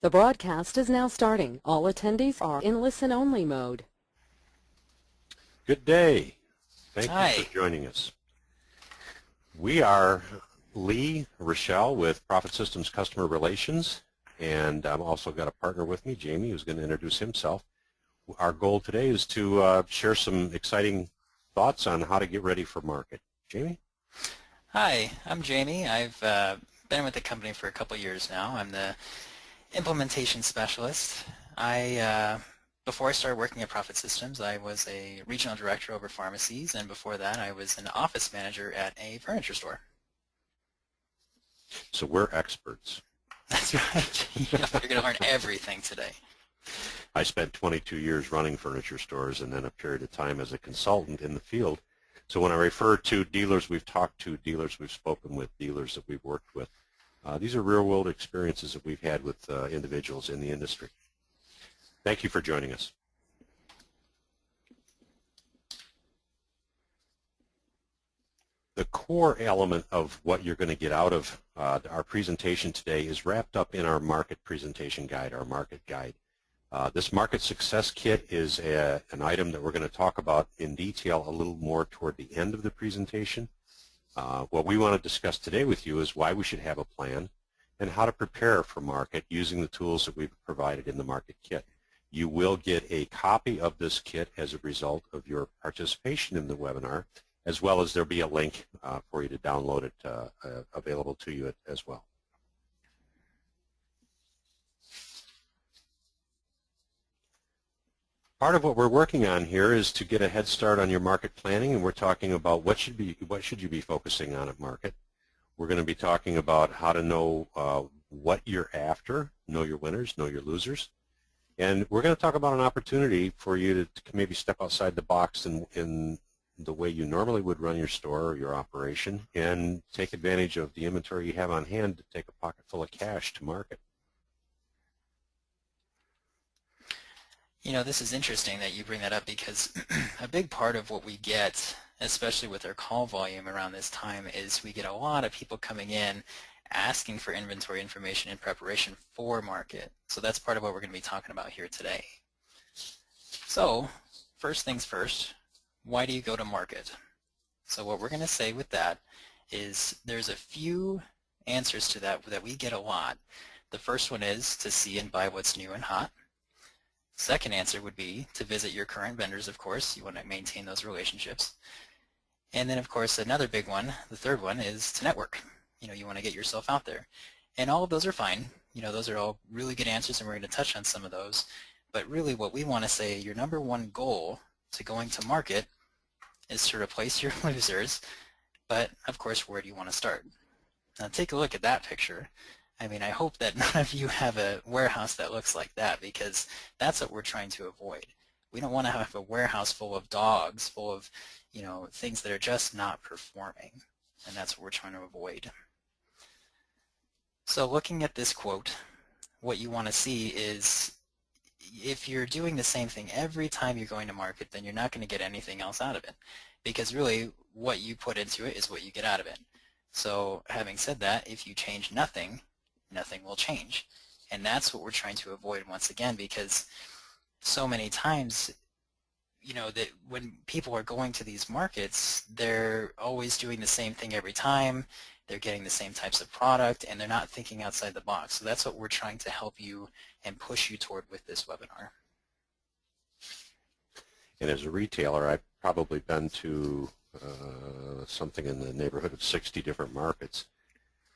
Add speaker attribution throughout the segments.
Speaker 1: The broadcast is now starting. All attendees are in listen-only mode.
Speaker 2: Good day. Thank
Speaker 3: Hi.
Speaker 2: you for joining us. We are Lee Rochelle with PROFITsystems Customer Relations, and I've also got a partner with me, Jamie, who's going to introduce himself. Our goal today is to share some exciting thoughts on how to get ready for market. Jamie?
Speaker 3: Hi, I'm Jamie. I've been with the company for a couple years now. I'm the implementation specialist. Before I started working at PROFITsystems, I was a regional director over pharmacies, and before that I was an office manager at a furniture store.
Speaker 2: So we're experts.
Speaker 3: That's right. You're going to learn everything today.
Speaker 2: I spent 22 years running furniture stores and then a period of time as a consultant in the field. So when I refer to dealers we've talked to, dealers we've spoken with, dealers that we've worked with, these are real-world experiences that we've had with individuals in the industry. Thank you for joining us. The core element of what you're going to get out of our presentation today is wrapped up in our market presentation guide, our market guide. This market success kit is an item that we're going to talk about in detail a little more toward the end of the presentation. What we want to discuss today with you is why we should have a plan and how to prepare for market using the tools that we've provided in the market kit. You will get a copy of this kit as a result of your participation in the webinar, as well as there'll be a link for you to download it available to you as well. Part of what we're working on here is to get a head start on your market planning, and we're talking about what should you be focusing on at market. We're going to be talking about how to know what you're after, know your winners, know your losers, and we're going to talk about an opportunity for you to maybe step outside the box in the way you normally would run your store or your operation and take advantage of the inventory you have on hand to take a pocket full of cash to market.
Speaker 3: You know, this is interesting that you bring that up because a big part of what we get, especially with our call volume around this time, is we get a lot of people coming in asking for inventory information in preparation for market. So that's part of what we're going to be talking about here today. So first things first, why do you go to market? So what we're going to say with that is there's a few answers to that we get a lot. The first one is to see and buy what's new and hot. Second answer would be to visit your current vendors, of course. You want to maintain those relationships. And then, of course, another big one, the third one, is to network. You know, you want to get yourself out there. And all of those are fine. You know, those are all really good answers, and we're going to touch on some of those. But really what we want to say, your number one goal to going to market is to replace your losers. But, of course, where do you want to start? Now, take a look at that picture. I mean, I hope that none of you have a warehouse that looks like that, because that's what we're trying to avoid. We don't want to have a warehouse full of dogs, full of, you know, things that are just not performing, and that's what we're trying to avoid. So looking at this quote, what you want to see is if you're doing the same thing every time you're going to market, then you're not going to get anything else out of it, because really what you put into it is what you get out of it. So having said that, if you change nothing, nothing will change. And that's what we're trying to avoid once again, because so many times, you know, that when people are going to these markets, they're always doing the same thing every time. They're getting the same types of product, and they're not thinking outside the box. So that's what we're trying to help you and push you toward with this webinar.
Speaker 2: And as a retailer, I've probably been to something in the neighborhood of 60 different markets.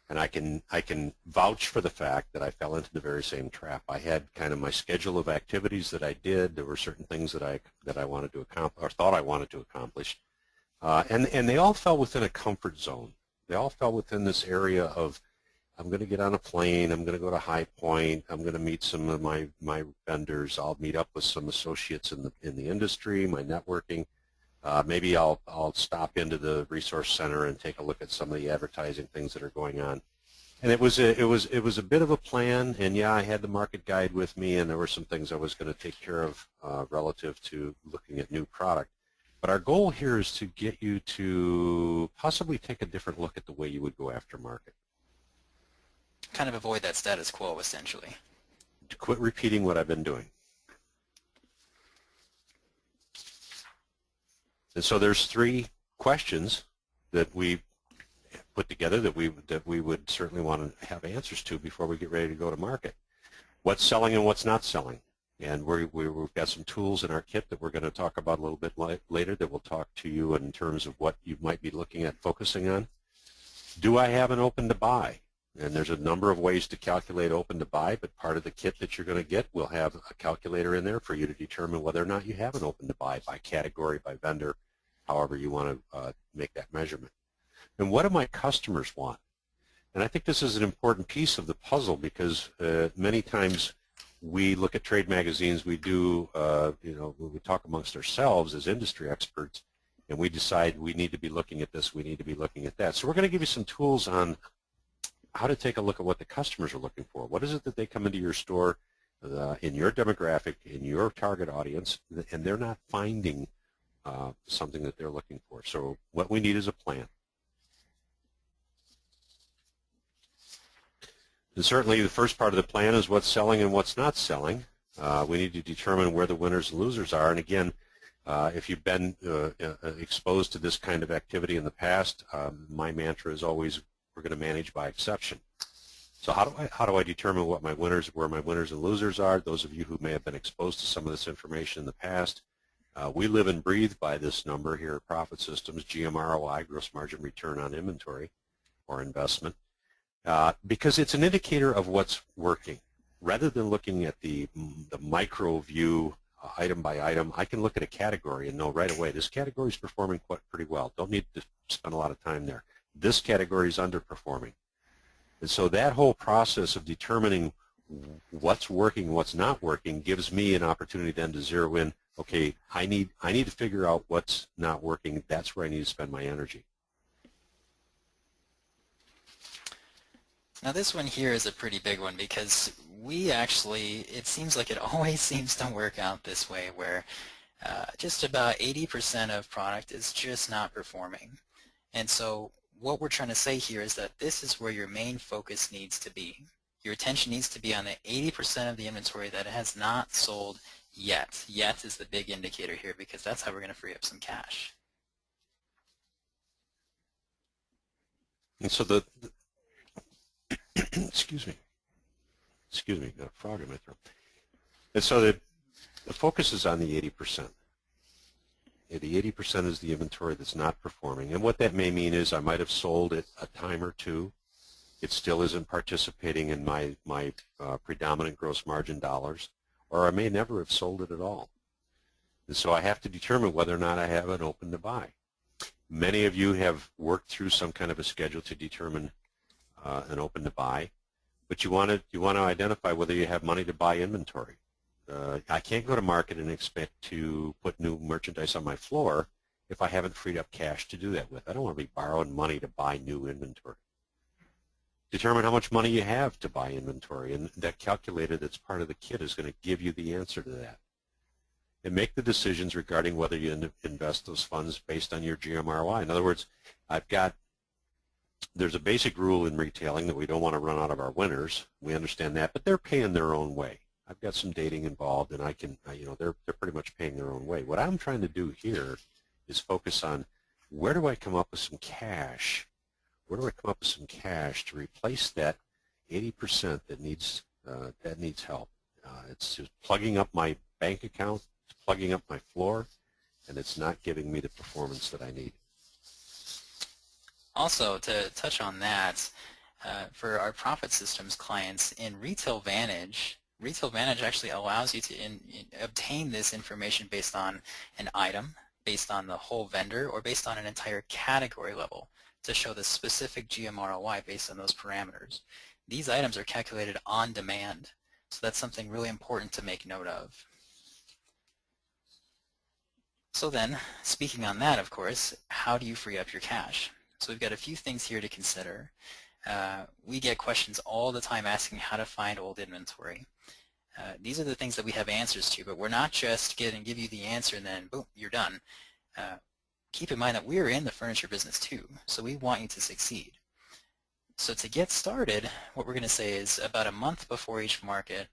Speaker 2: And I can vouch for the fact that I fell into the very same trap. I had kind of my schedule of activities that I did. There were certain things that I wanted to accomplish, or thought I wanted to accomplish, and they all fell within a comfort zone. They all fell within this area of, I'm going to get on a plane, I'm going to go to High Point, I'm going to meet some of my vendors, I'll meet up with some associates in the industry, my networking. Maybe I'll stop into the resource center and take a look at some of the advertising things that are going on. And it was a bit of a plan, and yeah, I had the market guide with me, and there were some things I was going to take care of relative to looking at new product. But our goal here is to get you to possibly take a different look at the way you would go after market.
Speaker 3: Kind of avoid that status quo, essentially.
Speaker 2: to quit repeating what I've been doing. And so there's 3 questions that we put together that we would certainly want to have answers to before we get ready to go to market. What's selling and what's not selling? And we've got some tools in our kit that we're going to talk about a little bit later that will talk to you in terms of what you might be looking at focusing on. Do I have an open to buy? And there's a number of ways to calculate open to buy, but part of the kit that you're going to get will have a calculator in there for you to determine whether or not you have an open to buy by category, by vendor, however you want to make that measurement. And what do my customers want? And I think this is an important piece of the puzzle because many times we look at trade magazines, we do, we talk amongst ourselves as industry experts, and we decide we need to be looking at this, we need to be looking at that. So we're going to give you some tools on how to take a look at what the customers are looking for. What is it that they come into your store in your demographic, in your target audience, and they're not finding something that they're looking for. So what we need is a plan. And certainly the first part of the plan is what's selling and what's not selling. We need to determine where the winners and losers are. And again, if you've been exposed to this kind of activity in the past, my mantra is always we're going to manage by exception. So how do I determine where my winners and losers are? Those of you who may have been exposed to some of this information in the past, we live and breathe by this number here at Profit Systems, GMROI, gross margin return on inventory or investment. Because it's an indicator of what's working. Rather than looking at the micro view item by item, I can look at a category and know right away this category is performing pretty well. Don't need to spend a lot of time there. This category is underperforming. And so that whole process of determining what's working and what's not working gives me an opportunity then to zero in, okay, I need to figure out what's not working. That's where I need to spend my energy.
Speaker 3: Now this one here is a pretty big one because it seems like it always seems to work out this way where just about 80% of product is just not performing. And so what we're trying to say here is that this is where your main focus needs to be. Your attention needs to be on the 80% of the inventory that has not sold yet. Yet is the big indicator here because that's how we're going to free up some cash.
Speaker 2: And so excuse me, got a frog in my throat. And so the focus is on the 80%. The 80% is the inventory that's not performing. And what that may mean is I might have sold it a time or two. It still isn't participating in my predominant gross margin dollars, or I may never have sold it at all. And so I have to determine whether or not I have an open to buy. Many of you have worked through some kind of a schedule to determine an open to buy, but you want to identify whether you have money to buy inventory. I can't go to market and expect to put new merchandise on my floor if I haven't freed up cash to do that with. I don't want to be borrowing money to buy new inventory. Determine how much money you have to buy inventory, and that calculator that's part of the kit is going to give you the answer to that. And make the decisions regarding whether you invest those funds based on your GMROI. In other words, there's a basic rule in retailing that we don't want to run out of our winners. We understand that, but they're paying their own way. I've got some dating involved, and they're pretty much paying their own way. What I'm trying to do here is focus on where do I come up with some cash? Where do I come up with some cash to replace that 80% that needs help? It's just plugging up my bank account, it's plugging up my floor, and it's not giving me the performance that I need.
Speaker 3: Also, to touch on that, for our Profit Systems clients in Retail Vantage actually allows you to obtain this information based on an item, based on the whole vendor, or based on an entire category level to show the specific GMROI based on those parameters. These items are calculated on demand, so that's something really important to make note of. So then, speaking on that, of course, how do you free up your cash? So we've got a few things here to consider. We get questions all the time asking how to find old inventory. These are the things that we have answers to, but we're not just going to give you the answer and then boom, you're done. Keep in mind that we're in the furniture business too, so we want you to succeed. So to get started, what we're going to say is about a month before each market,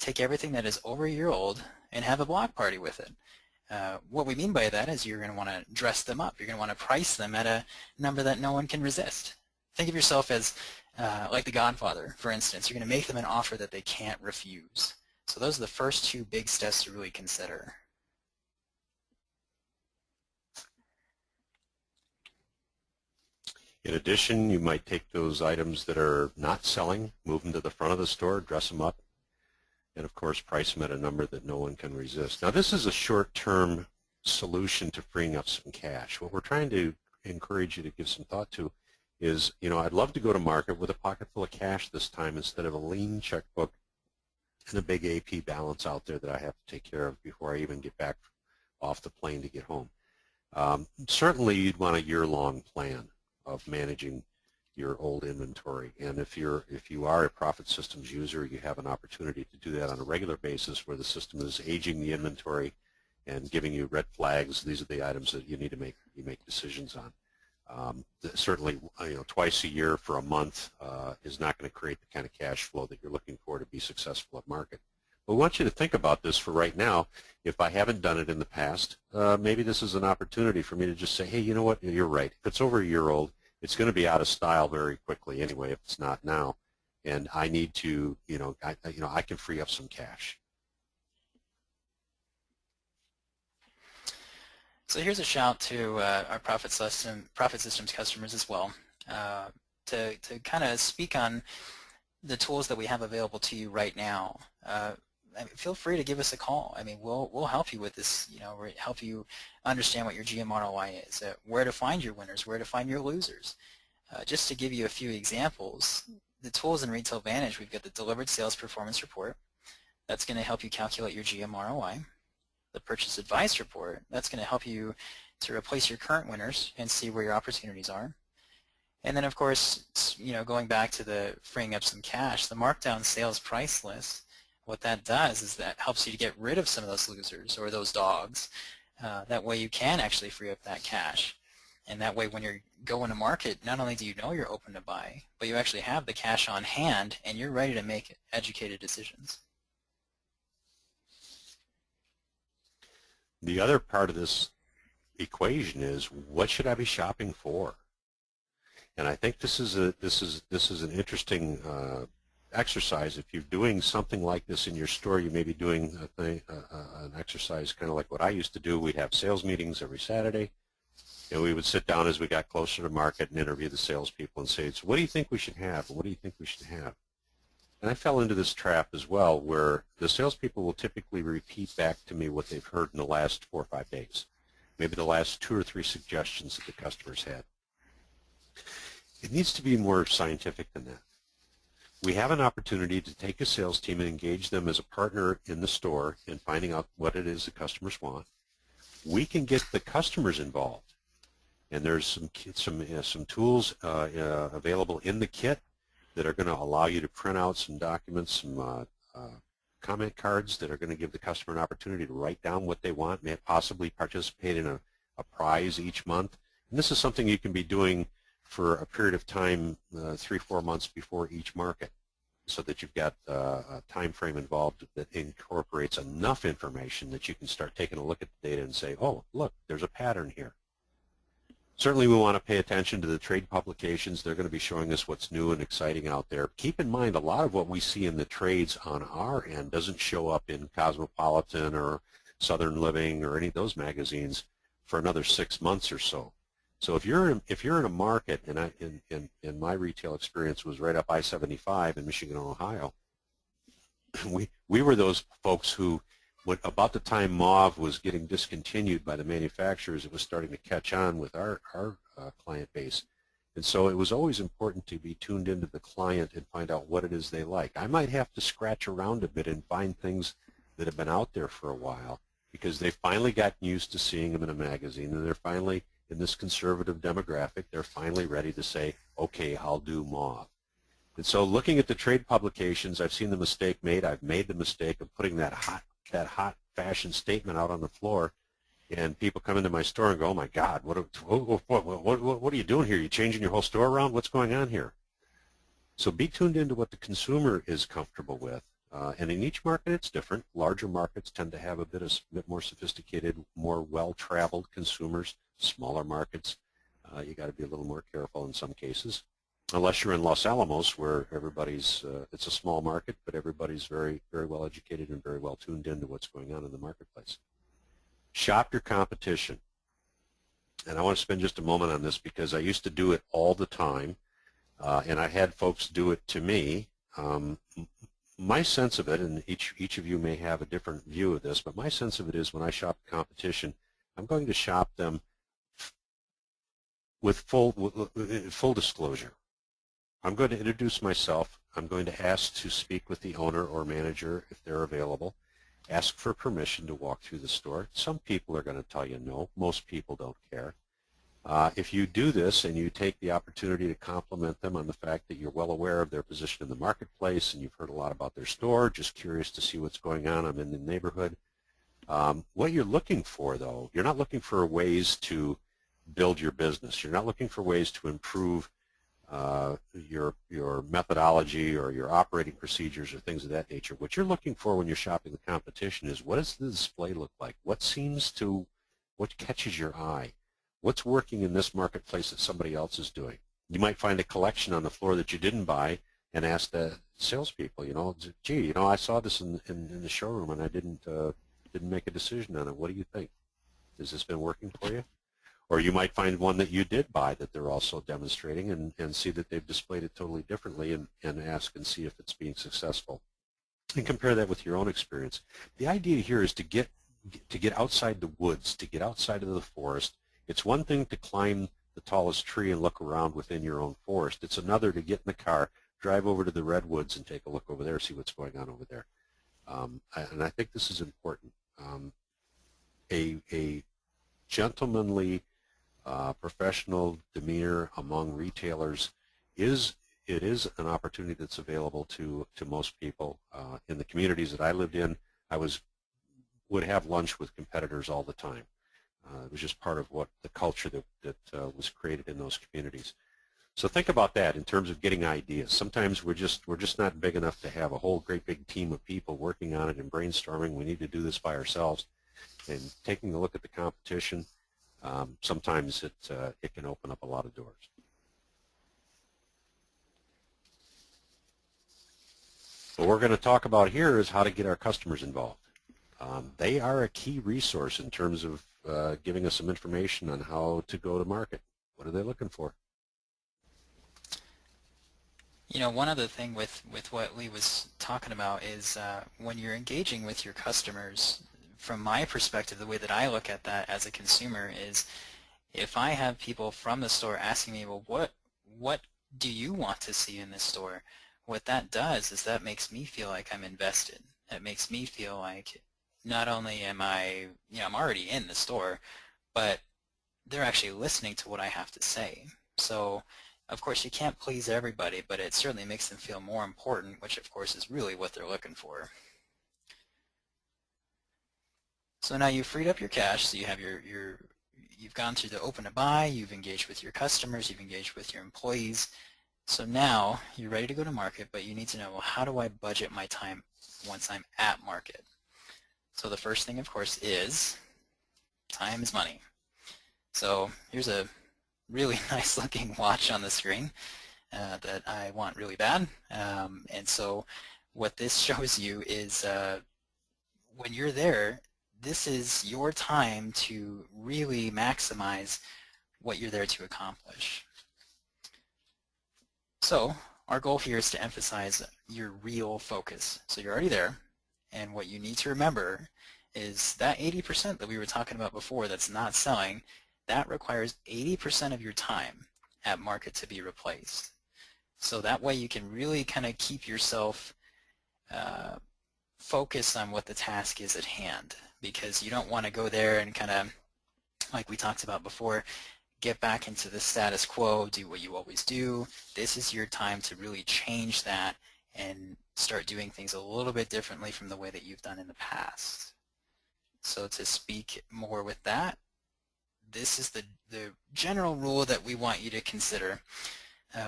Speaker 3: take everything that is over a year old and have a block party with it. What we mean by that is you're going to want to dress them up. You're going to want to price them at a number that no one can resist. Think of yourself as like the Godfather, for instance. You're going to make them an offer that they can't refuse. So those are the first two big steps to really consider.
Speaker 2: In addition, you might take those items that are not selling, move them to the front of the store, dress them up, and of course price them at a number that no one can resist. Now this is a short-term solution to freeing up some cash. What we're trying to encourage you to give some thought to is, I'd love to go to market with a pocket full of cash this time instead of a lean checkbook and a big AP balance out there that I have to take care of before I even get back off the plane to get home. Certainly you'd want a year-long plan of managing your old inventory, and if you are a PROFITsystems user, you have an opportunity to do that on a regular basis where the system is aging the inventory and giving you red flags. These are the items that you need to make decisions on. Certainly, twice a year for a month is not going to create the kind of cash flow that you're looking for to be successful at market. But we want you to think about this for right now. If I haven't done it in the past, maybe this is an opportunity for me to just say, hey, you know what, you're right. If it's over a year old, it's going to be out of style very quickly anyway if it's not now. And I need to, I can free up some cash.
Speaker 3: So here's a shout to our PROFITsystems customers as well, to kind of speak on the tools that we have available to you right now. Feel free to give us a call. We'll help you with this. We'll help you understand what your GM ROI is, where to find your winners, where to find your losers. Just to give you a few examples, the tools in Retail Vantage, we've got the Delivered Sales Performance Report. That's going to help you calculate your GM ROI. The Purchase Advice Report, that's going to help you to replace your current winners and see where your opportunities are. And then, of course, going back to the freeing up some cash, the Markdown Sales Price List, what that does is that helps you to get rid of some of those losers or those dogs. That way you can actually free up that cash. And that way when you're going to market, not only do you know you're open to buy, but you actually have the cash on hand and you're ready to make educated decisions.
Speaker 2: The other part of this equation is, what should I be shopping for? And I think this is an interesting exercise. If you're doing something like this in your store, you may be doing an exercise kind of like what I used to do. We'd have sales meetings every Saturday, and we would sit down as we got closer to market and interview the salespeople and say, so what do you think we should have, and what do you think we should have? And I fell into this trap as well, where the salespeople will typically repeat back to me what they've heard in the last 4 or 5 days, maybe the last 2 or 3 suggestions that the customers had. It needs to be more scientific than that. We have an opportunity to take a sales team and engage them as a partner in the store in finding out what it is the customers want. We can get the customers involved, and there's some tools available in the kit that are going to allow you to print out some documents, some comment cards that are going to give the customer an opportunity to write down what they want, may possibly participate in a prize each month. And this is something you can be doing for a period of time, 3-4 months before each market, so that you've got a time frame involved that incorporates enough information that you can start taking a look at the data and say, oh, look, there's a pattern here. Certainly we want to pay attention to the trade publications. They're going to be showing us what's new and exciting out there. Keep in mind, a lot of what we see in the trades on our end doesn't show up in Cosmopolitan or Southern Living or any of those magazines for another 6 months or so. So if you're in a market, and in my retail experience was right up I-75 in Michigan and Ohio, we were those folks who, about the time Mauve was getting discontinued by the manufacturers, it was starting to catch on with our client base. And so it was always important to be tuned into the client and find out what it is they like. I might have to scratch around a bit and find things that have been out there for a while because they've finally gotten used to seeing them in a magazine, and they're finally, in this conservative demographic, they're finally ready to say, okay, I'll do Mauve. And so looking at the trade publications, I've seen the mistake made. I've made the mistake of putting that hot fashion statement out on the floor, and people come into my store and go, oh my God, what are you doing here? Are you changing your whole store around? What's going on here? So be tuned into what the consumer is comfortable with. And in each market it's different. Larger markets tend to have a bit more sophisticated, more well-traveled consumers. Smaller markets, you got to be a little more careful in some cases. Unless you're in Los Alamos, where everybody's, it's a small market, but everybody's very, very well educated and very well tuned into what's going on in the marketplace. Shop your competition. And I want to spend just a moment on this because I used to do it all the time, and I had folks do it to me. My sense of it, and each of you may have a different view of this, but my sense of it is when I shop the competition, I'm going to shop them with full disclosure. I'm going to introduce myself. I'm going to ask to speak with the owner or manager if they're available. Ask for permission to walk through the store. Some people are going to tell you no. Most people don't care. If you do this and you take the opportunity to compliment them on the fact that you're well aware of their position in the marketplace and you've heard a lot about their store, just curious to see what's going on, I'm in the neighborhood. What you're looking for, though, you're not looking for ways to build your business. You're not looking for ways to improve your methodology or your operating procedures or things of that nature. What you're looking for when you're shopping the competition is what does the display look like? What catches your eye? What's working in this marketplace that somebody else is doing? You might find a collection on the floor that you didn't buy and ask the salespeople, gee, I saw this in the showroom and I didn't make a decision on it. What do you think? Has this been working for you? Or you might find one that you did buy that they're also demonstrating and see that they've displayed it totally differently and ask and see if it's being successful. And compare that with your own experience. The idea here is to get outside the woods, to get outside of the forest. It's one thing to climb the tallest tree and look around within your own forest. It's another to get in the car, drive over to the redwoods and take a look over there, see what's going on over there. And I think this is important. A gentlemanly professional demeanor among retailers is an opportunity that's available to most people. In the communities that I lived in, I would have lunch with competitors all the time. It was just part of what the culture that was created in those communities. So think about that in terms of getting ideas. Sometimes we're just not big enough to have a whole great big team of people working on it and brainstorming. We need to do this by ourselves. And taking a look at the competition, sometimes it can open up a lot of doors. What we're going to talk about here is how to get our customers involved. They are a key resource in terms of giving us some information on how to go to market. What are they looking for?
Speaker 3: One other thing with what Lee was talking about is when you're engaging with your customers, from my perspective, the way that I look at that as a consumer is if I have people from the store asking me, well, what do you want to see in this store? What that does is that makes me feel like I'm invested. It makes me feel like not only am I'm already in the store, but they're actually listening to what I have to say. So, of course, you can't please everybody, but it certainly makes them feel more important, which, of course, is really what they're looking for. So now you've freed up your cash, so you have you've gone through the open to buy, you've engaged with your customers, you've engaged with your employees. So now you're ready to go to market, but you need to know, well, how do I budget my time once I'm at market? So the first thing, of course, is time is money. So here's a really nice looking watch on the screen that I want really bad. And so what this shows you is when you're there, this is your time to really maximize what you're there to accomplish. So our goal here is to emphasize your real focus. So you're already there, and what you need to remember is that 80% that we were talking about before that's not selling, that requires 80% of your time at market to be replaced. So that way you can really kind of keep yourself focused on what the task is at hand, because you don't want to go there and kind of, like we talked about before, get back into the status quo, do what you always do. This is your time to really change that and start doing things a little bit differently from the way that you've done in the past. So to speak more with that, this is the general rule that we want you to consider.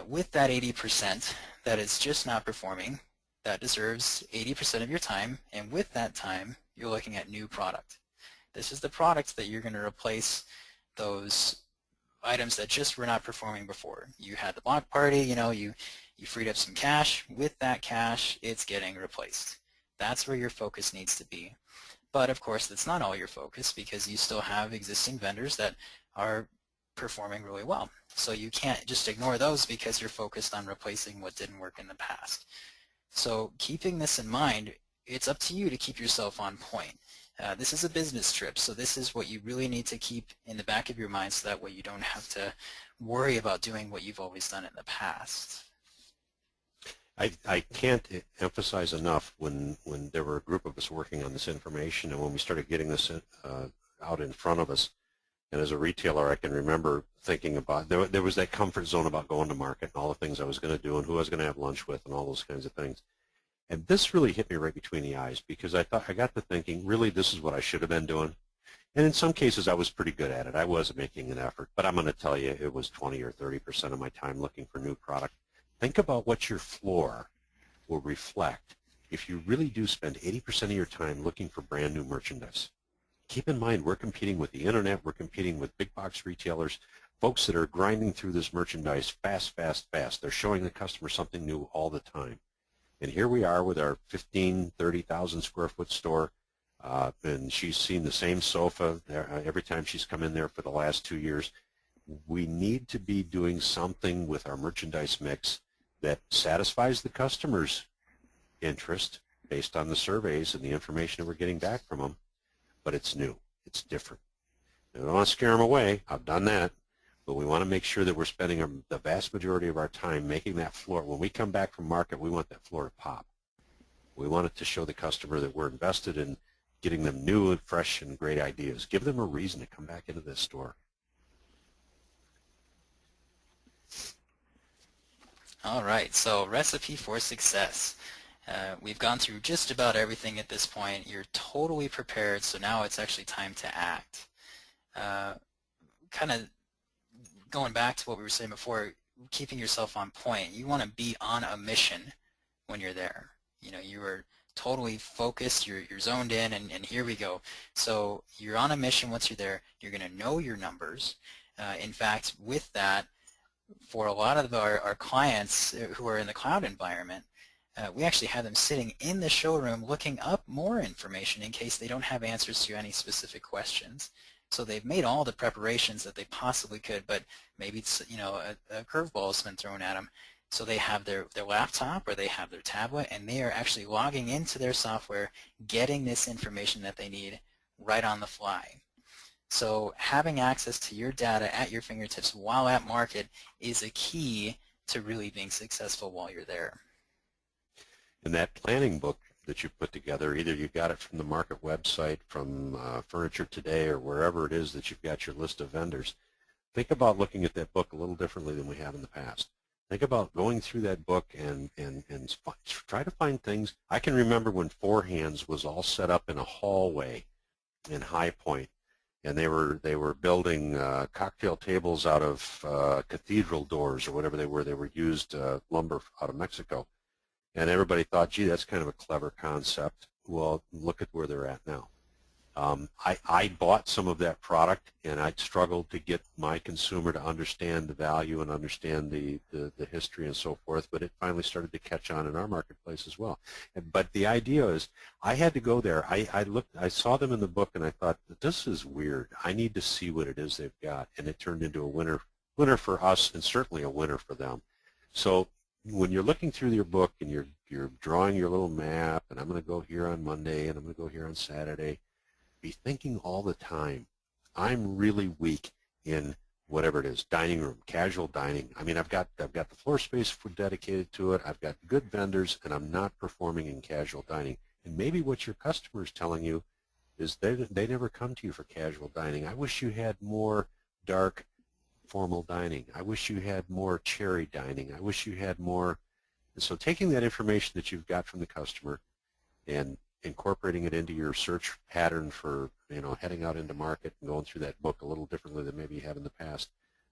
Speaker 3: With that 80% that is just not performing, that deserves 80% of your time, and with that time, you're looking at new product. This is the product that you're going to replace those items that just were not performing before. You had the block party, you freed up some cash. With that cash, it's getting replaced. That's where your focus needs to be. But of course, that's not all your focus, because you still have existing vendors that are performing really well. So you can't just ignore those because you're focused on replacing what didn't work in the past. So keeping this in mind, it's up to you to keep yourself on point. This is a business trip, so this is what you really need to keep in the back of your mind, so that way you don't have to worry about doing what you've always done in the past.
Speaker 2: I can't emphasize enough when there were a group of us working on this information, and when we started getting this out in front of us, and as a retailer I can remember thinking about, there was that comfort zone about going to market and all the things I was going to do and who I was going to have lunch with and all those kinds of things. And this really hit me right between the eyes, because I got to thinking, really, this is what I should have been doing. And in some cases I was pretty good at it. I was making an effort, but I'm going to tell you it was 20 or 30% of my time looking for new product. Think about what your floor will reflect if you really do spend 80% of your time looking for brand new merchandise. Keep in mind, we're competing with the internet, we're competing with big box retailers, folks that are grinding through this merchandise fast. They're showing the customer something new all the time. And here we are with our 30,000 square foot store, and she's seen the same sofa every time she's come in there for the last 2 years. We need to be doing something with our merchandise mix that satisfies the customer's interest based on the surveys and the information that we're getting back from them, but it's new, it's different. We don't want to scare them away, I've done that, but we want to make sure that we're spending the vast majority of our time making that floor. When we come back from market, we want that floor to pop. We want it to show the customer that we're invested in getting them new and fresh and great ideas. Give them a reason to come back into this store.
Speaker 3: All right, so recipe for success. We've gone through just about everything at this point. You're totally prepared, so now it's actually time to act. Kind of going back to what we were saying before, keeping yourself on point. You want to be on a mission when you're there. You are totally focused, you're zoned in, and here we go. So you're on a mission once you're there. You're going to know your numbers. In fact, with that, for a lot of our clients who are in the cloud environment, we actually have them sitting in the showroom looking up more information in case they don't have answers to any specific questions. So they've made all the preparations that they possibly could, but maybe it's, a curveball has been thrown at them. So they have their laptop or they have their tablet, and they are actually logging into their software, getting this information that they need right on the fly. So having access to your data at your fingertips while at market is a key to really being successful while you're there.
Speaker 2: And that planning book that you put together, either you got it from the market website, from Furniture Today, or wherever it is that you've got your list of vendors, think about looking at that book a little differently than we have in the past. Think about going through that book and try to find things. I can remember when Four Hands was all set up in a hallway in High Point, and they were building cocktail tables out of cathedral doors or whatever they were. They were used lumber out of Mexico. And everybody thought, gee, that's kind of a clever concept. Well, look at where they're at now. I bought some of that product, and I struggled to get my consumer to understand the value and understand the history and so forth, but it finally started to catch on in our marketplace as well. But the idea is, I had to go there. I saw them in the book, and I thought, this is weird. I need to see what it is they've got, and it turned into a winner for us, and certainly a winner for them. So when you're looking through your book and you're drawing your little map, and I'm going to go here on Monday and I'm going to go here on Saturday, be thinking all the time, I'm really weak in whatever it is, dining room, casual dining. I mean, I've got the floor space dedicated to it. I've got good vendors, and I'm not performing in casual dining. And maybe what your customer is telling you is they never come to you for casual dining. I wish you had more dark, formal dining. I wish you had more cherry dining. I wish you had more. And so taking that information that you've got from the customer and incorporating it into your search pattern for, heading out into market and going through that book a little differently than maybe you have in the past.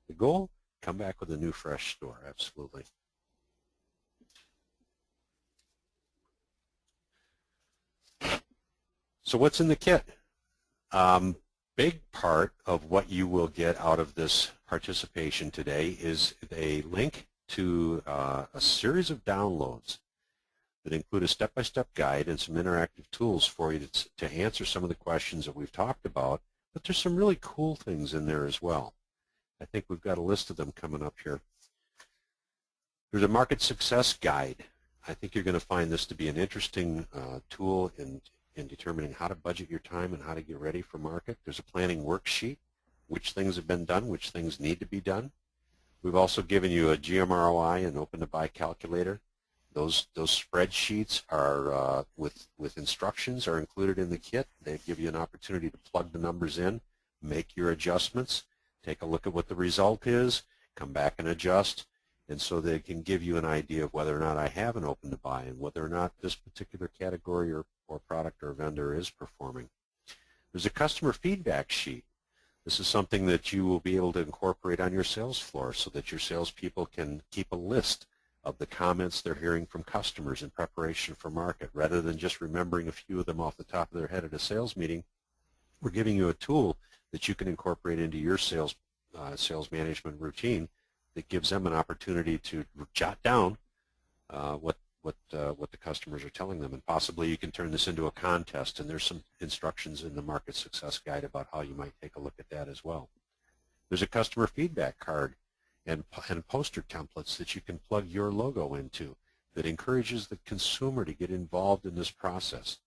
Speaker 2: The goal, come back with a new, fresh store, absolutely. So what's in the kit? Big part of what you will get out of this participation today is a link to a series of downloads that include a step-by-step guide and some interactive tools for you to answer some of the questions that we've talked about, but there's some really cool things in there as well. I think we've got a list of them coming up here. There's a market success guide. I think you're going to find this to be an interesting tool in determining how to budget your time and how to get ready for market. There's a planning worksheet, which things have been done, which things need to be done. We've also given you a GMROI and open to buy calculator. Those spreadsheets are with instructions are included in the kit. They give you an opportunity to plug the numbers in, make your adjustments, take a look at what the result is, come back and adjust, and so they can give you an idea of whether or not I have an open to buy and whether or not this particular category or product or vendor is performing. There's a customer feedback sheet. This is something that you will be able to incorporate on your sales floor so that your salespeople can keep a list of the comments they're hearing from customers in preparation for market. Rather than just remembering a few of them off the top of their head at a sales meeting, we're giving you a tool that you can incorporate into your sales management routine that gives them an opportunity to jot down what the customers are telling them, and possibly you can turn this into a contest, and there's some instructions in the market success guide about how you might take a look at that as well. There's a customer feedback card and poster templates that you can plug your logo into that encourages the consumer to get involved in this process.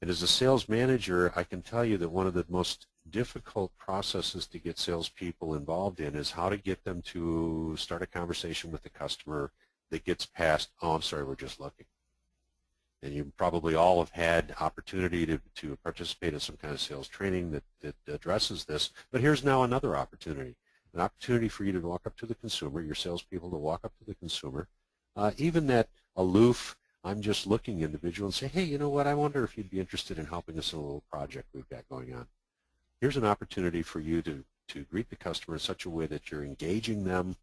Speaker 2: And as a sales manager, I can tell you that one of the most difficult processes to get salespeople involved in is how to get them to start a conversation with the customer that gets past, oh, I'm sorry, we're just looking. And you probably all have had opportunity to participate in some kind of sales training that addresses this, but here's now another opportunity. An opportunity for you to walk up to the consumer, your salespeople to walk up to the consumer, even that aloof, I'm just looking individual, and say, hey, you know what, I wonder if you'd be interested in helping us in a little project we've got going on. Here's an opportunity for you to greet the customer in such a way that you're engaging them,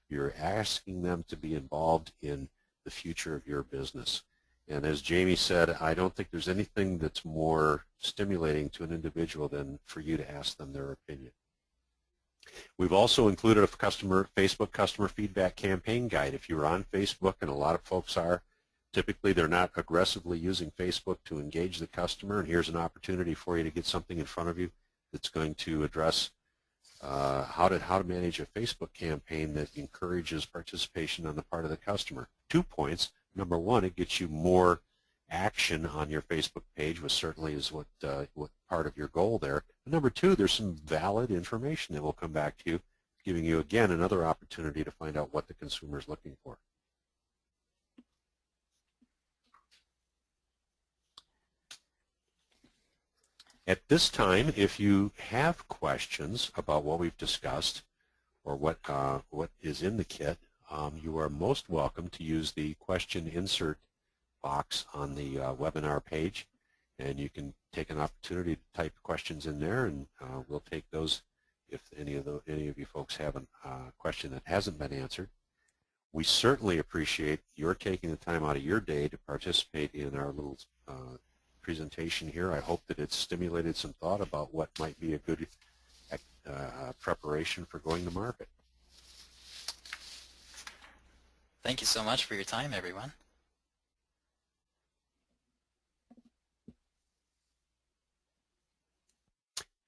Speaker 2: you're asking them to be involved in the future of your business. And as Jamie said, I don't think there's anything that's more stimulating to an individual than for you to ask them their opinion. We've also included a Facebook customer feedback campaign guide. If you're on Facebook, and a lot of folks are, typically they're not aggressively using Facebook to engage the customer, and here's an opportunity for you to get something in front of you that's going to address how to manage a Facebook campaign that encourages participation on the part of the customer. 2 points. Number one, it gets you more action on your Facebook page, which certainly is what part of your goal there. And number two, there's some valid information that will come back to you, giving you again another opportunity to find out what the consumer is looking for. At this time, if you have questions about what we've discussed or what is in the kit, you are most welcome to use the question insert box on the webinar page, and you can take an opportunity to type questions in there, and we'll take those if any of you folks have a question that hasn't been answered. We certainly appreciate your taking the time out of your day to participate in our little presentation here. I hope that it's stimulated some thought about what might be a good preparation for going to market.
Speaker 3: Thank you so much for your time, everyone.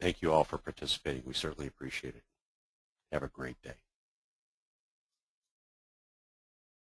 Speaker 2: Thank you all for participating. We certainly appreciate it. Have a great day.